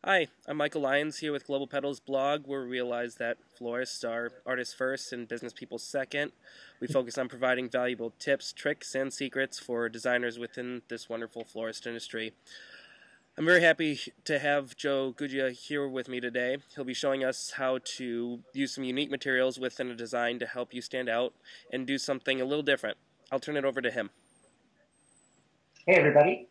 Hi, I'm Michael Lyons here with GlobalPetals blog, where we realize that florists are artists first and business people second. We focus on providing valuable tips, tricks, and secrets for designers within this wonderful florist industry. I'm very happy to have Joe Guggia here with me today. He'll be showing us how to use some unique materials within a design to help you stand out and do something a little different. I'll turn it over to him. Hey, everybody,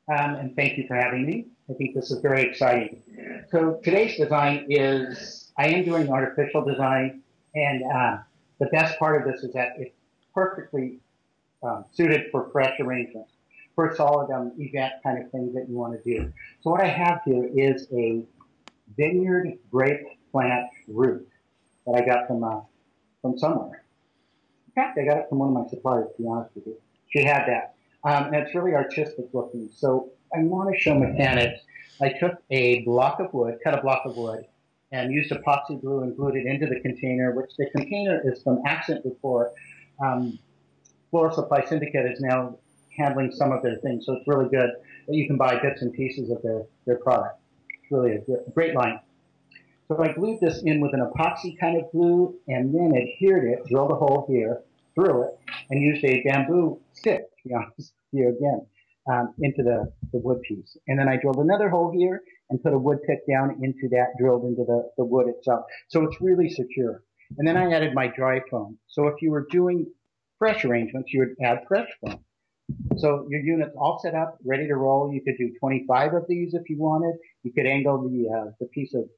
and thank you for having me. I think this is very exciting. So today's design is, I am doing artificial design, and the best part of this is that it's perfectly suited for fresh arrangements, for solid event kind of things that you want to do. So what I have here is a vineyard grape plant root that I got from somewhere. In fact, I got it from one of my suppliers, to be honest with you. She had that. And it's really artistic looking. So I want to show mechanics. I took a block of wood, cut a block of wood, and used epoxy glue and glued it into the container, which the container is from Accent before. Floral Supply Syndicate is now handling some of their things, so it's really good that you can buy bits and pieces of their product. It's really a great line. So I glued this in with an epoxy kind of glue and then adhered it, drilled a hole here, through it, and used a bamboo stick, to be honest here again, into the wood piece. And then I drilled another hole here and put a wood pick down into that, drilled into the wood itself. So it's really secure. And then I added my dry foam. So if you were doing fresh arrangements, you would add fresh foam. So your unit's all set up, ready to roll. You could do 25 of these if you wanted. You could angle the piece of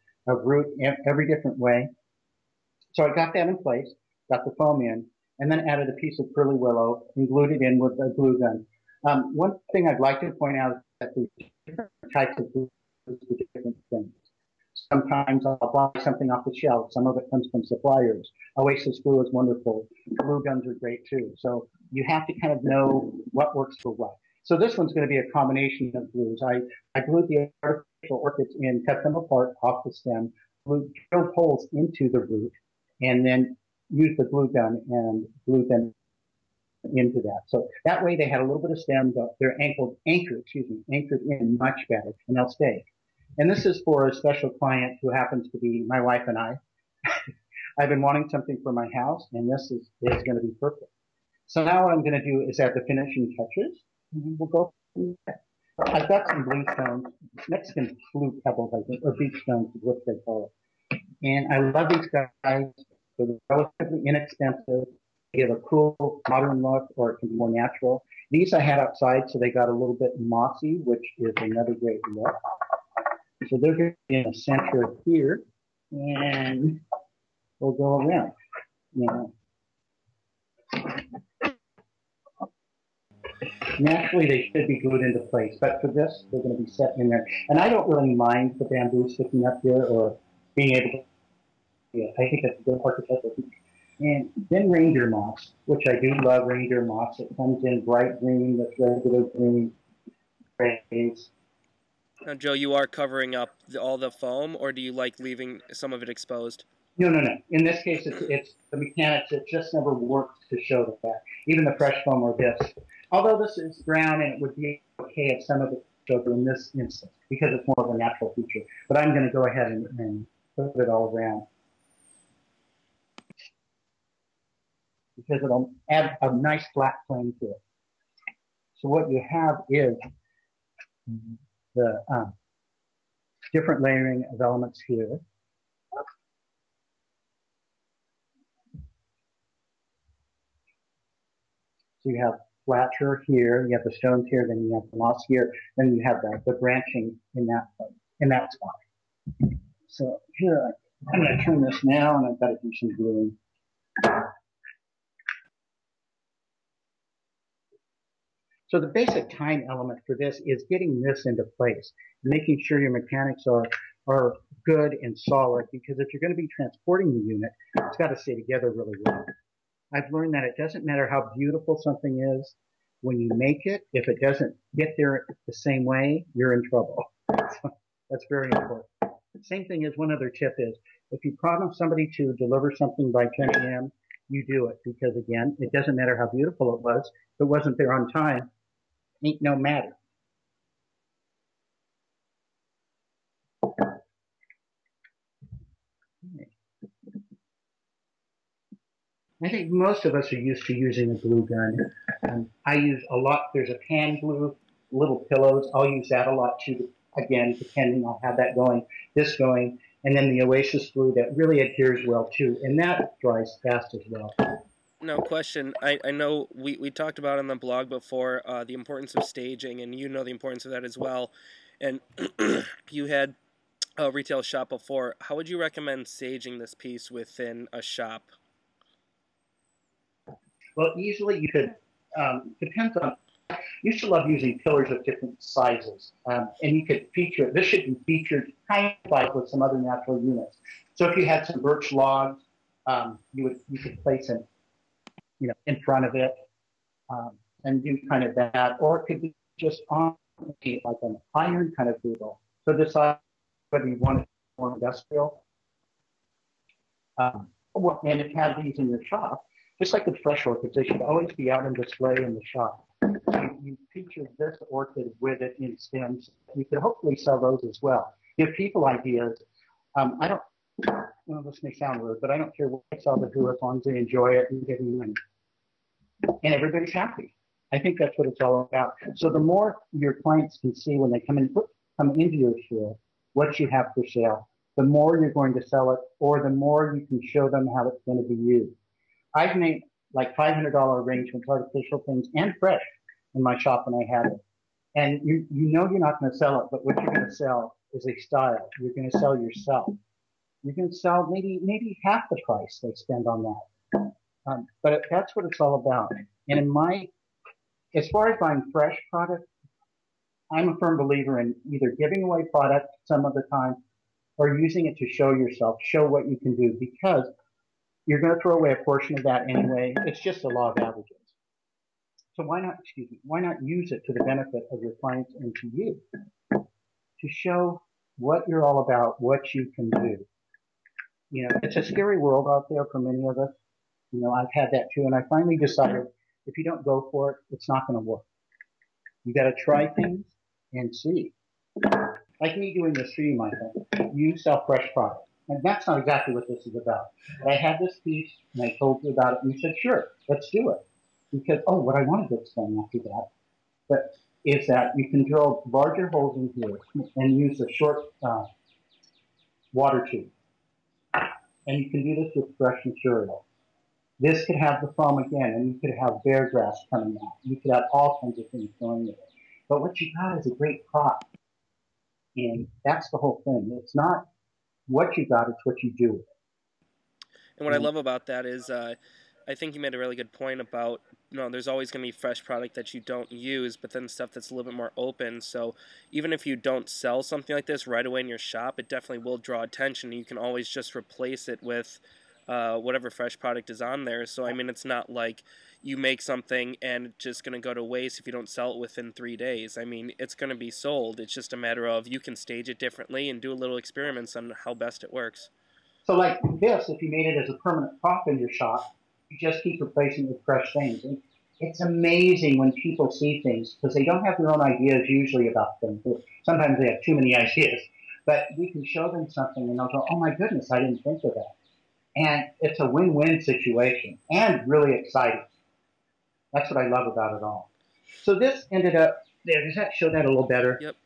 root every different way. So I got that in place, got the foam in, and then added a piece of curly willow and glued it in with a glue gun. One thing I'd like to point out is that there's different types of glue for different things. Sometimes I'll buy something off the shelf. Some of it comes from suppliers. Oasis glue is wonderful. Glue guns are great too. So you have to kind of know what works for what. So this one's going to be a combination of glues. I glued the artificial orchids in, cut them apart off the stem, drilled holes into the root, and then used the glue gun and glued them into that. So that way they had a little bit of stem, but they're anchored in much better, and they'll stay. And this is for a special client who happens to be my wife and I. I've been wanting something for my house, and this is going to be perfect. So now what I'm going to do is add the finishing touches, and we'll go from there. I've got some blue stones, Mexican blue pebbles, I think, or beach stones is what they call it. And I love these guys. They're relatively inexpensive. They give a cool modern look, or it can be more natural. These I had outside, so they got a little bit mossy, which is another great look. So they're going to be in the center here, and we'll go around. Naturally, they should be glued into place, but for this, they're going to be set in there. And I don't really mind the bamboo sticking up here or being able to. Yeah, I think that's a good architectural feature. And then reindeer moss, which I do love reindeer moss. It comes in bright green, that's regular green, grays. Now, Joe, you are covering up all the foam, or do you like leaving some of it exposed? No. In this case, it's the mechanics. It just never works to show the fact. Even the fresh foam or this. Although this is brown, and it would be okay if some of it showed in this instance, because it's more of a natural feature. But I'm going to go ahead and put it all around, because it'll add a nice flat plane to it. So what you have is the different layering of elements here. So you have flature here, you have the stones here, then you have the moss here, then you have the branching in that spot. So here, I'm going to turn this now, and I've got to do some gluing. So the basic time element for this is getting this into place, making sure your mechanics are good and solid, because if you're going to be transporting the unit, it's got to stay together really well. I've learned that it doesn't matter how beautiful something is, when you make it, if it doesn't get there the same way, you're in trouble. So that's very important. The same thing is, one other tip is, if you promise somebody to deliver something by 10 a.m., you do it, because again, it doesn't matter how beautiful it was. If it wasn't there on time, ain't no matter. I think most of us are used to using a glue gun. I use a lot. There's a pan glue, little pillows. I'll use that a lot too. Again, depending on how that going, this going, and then the Oasis glue that really adheres well too, and that dries fast as well. Now, question. I know we talked about on the blog before the importance of staging, and you know the importance of that as well. And you had a retail shop before. How would you recommend staging this piece within a shop? Well, easily you could. Depends on. Used to love using pillars of different sizes, and you could feature. This should be featured kind of like with some other natural units. So if you had some birch logs, you could place them, in front of it, and do kind of that, or it could be just on like an iron kind of doodle. So decide whether you want it more industrial. And if you have these in your shop, just like the fresh orchids, they should always be out on display in the shop. You feature this orchid with it in stems. You could hopefully sell those as well. Give people ideas. I don't, well, this may sound rude, but I don't care what I sell to who as long as they enjoy it and get money. And everybody's happy. I think that's what it's all about. So the more your clients can see when they come into your store, what you have for sale, the more you're going to sell it, or the more you can show them how it's going to be used. I've made like $500 arrangements, artificial things, and fresh in my shop when I had it. And you know you're not going to sell it, but what you're going to sell is a style. You're going to sell yourself. You can sell maybe half the price they spend on that. But that's what it's all about. And as far as buying fresh product, I'm a firm believer in either giving away product some of the time or using it to show yourself, show what you can do, because you're going to throw away a portion of that anyway. It's just the law of averages. So why not use it to the benefit of your clients and to you to show what you're all about, what you can do. It's a scary world out there for many of us. I've had that too. And I finally decided if you don't go for it, it's not going to work. You got to try things and see. Like me doing this for you, Michael, you sell fresh product. And that's not exactly what this is about. But I had this piece and I told you about it and you said, sure, let's do it. Because, what I wanted to explain after that, is that you can drill larger holes in here and use a short water tube. And you can do this with fresh material. This could have the foam again, and you could have bear grass coming out. You could have all kinds of things going with it. But what you got is a great crop. And that's the whole thing. It's not what you got, it's what you do with it. And what I love about that is I think you made a really good point about, there's always going to be fresh product that you don't use, but then stuff that's a little bit more open. So even if you don't sell something like this right away in your shop, it definitely will draw attention. You can always just replace it with whatever fresh product is on there. So, I mean, it's not like you make something and it's just going to go to waste if you don't sell it within 3 days. I mean, it's going to be sold. It's just a matter of you can stage it differently and do a little experiments on how best it works. So like this, if you made it as a permanent prop in your shop, you just keep replacing it with fresh things. And it's amazing when people see things because they don't have their own ideas usually about things. Sometimes they have too many ideas. But we can show them something and they'll go, oh my goodness, I didn't think of that. And it's a win-win situation and really exciting. That's what I love about it all. So this ended up there. Does that show that a little better? Yep.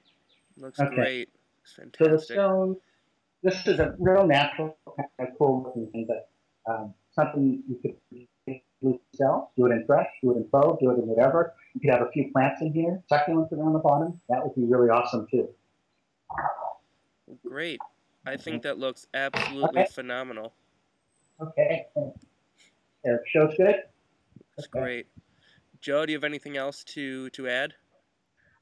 Looks great. It's fantastic. So the stone, this is a real natural kind of cool looking thing, but something you could sell, do it in fresh, do it in faux, do it in whatever. You could have a few plants in here, succulents around the bottom. That would be really awesome too. Great. I think that looks absolutely phenomenal. Okay. It shows good? That's great. Joe, do you have anything else to add?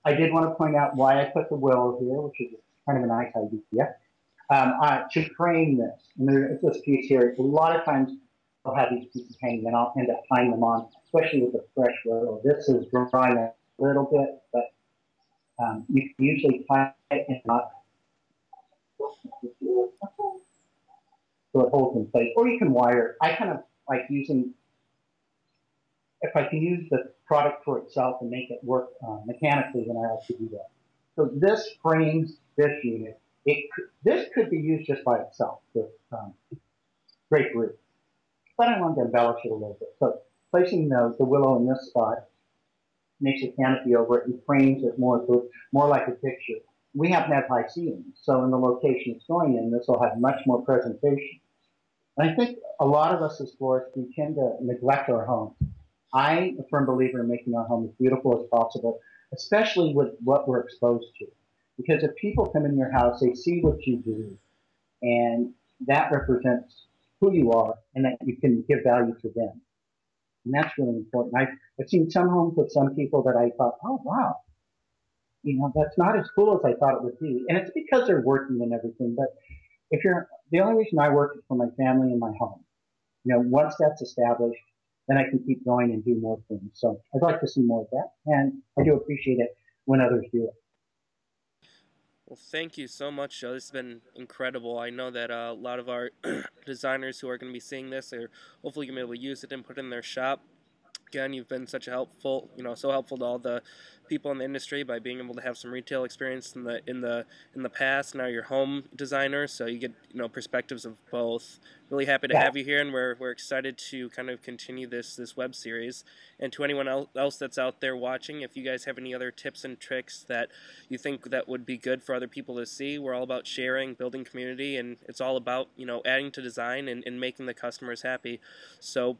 I did want to point out why I put the willow here, which is kind of a nice idea. To frame this, and there's this piece here. A lot of times I'll have these pieces hanging, and I'll end up tying them on, especially with the fresh willow. This is drying a little bit, but you can usually tie it and not so it holds in place, or you can wire. I kind of like using, if I can use the product for itself and make it work mechanically, then I like to do that. So this frames this unit. This could be used just by itself with grape root. but I wanted to embellish it a little bit. So placing the willow in this spot makes a canopy over it and frames it more, so more like a picture. We happen to have high ceilings, so in the location it's going in, this will have much more presentation. And I think a lot of us as florists, we tend to neglect our homes. I'm a firm believer in making our home as beautiful as possible, especially with what we're exposed to. Because if people come in your house, they see what you do, and that represents who you are, and that you can give value to them. And that's really important. I've seen some homes with some people that I thought, oh, wow, that's not as cool as I thought it would be. And it's because they're working and everything. But if you're, the only reason I work is for my family and my home. Once that's established, then I can keep going and do more things. So I'd like to see more of that. And I do appreciate it when others do it. Well, thank you so much, Joe. This has been incredible. I know that a lot of our designers who are going to be seeing this are hopefully going to be able to use it and put it in their shop. Again, you've been such a helpful, so helpful to all the people in the industry by being able to have some retail experience in the past. Now you're home designer, so you get perspectives of both. Really happy to have you here, and we're excited to kind of continue this web series. And to anyone else that's out there watching, if you guys have any other tips and tricks that you think that would be good for other people to see, we're all about sharing, building community, and it's all about adding to design and making the customers happy. So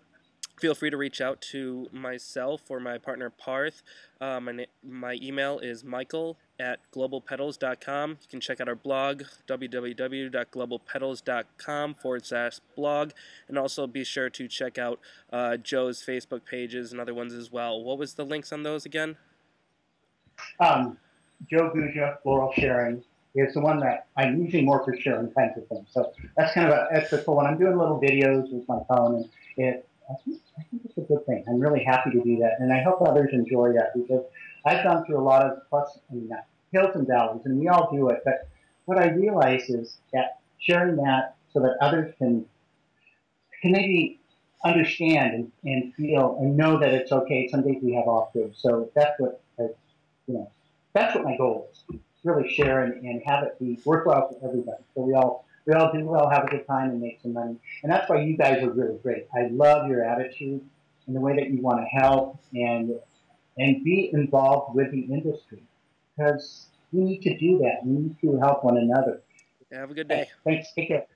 feel free to reach out to myself or my partner Parth. My email is michael@globalpetals.com. You can check out our blog, www.globalpetals.com/blog, and also be sure to check out Joe's Facebook pages and other ones as well. What was the links on those again? Joe Guggia, Floral Sharing, is the one that I'm using more for sharing kinds of things. So that's kind of an extra cool one. I'm doing little videos with my phone, and I think it's a good thing. I'm really happy to do that, and I hope others enjoy that because I've gone through a lot of hills and valleys, and we all do it. But what I realize is that sharing that so that others can maybe understand and feel and know that it's okay. Some days we have off days, so that's what that's what my goal is. Really share and have it be worthwhile for everybody. So we all do well, have a good time, and make some money. And that's why you guys are really great. I love your attitude and the way that you want to help and be involved with the industry because we need to do that. We need to help one another. Have a good day. Thanks. Take care.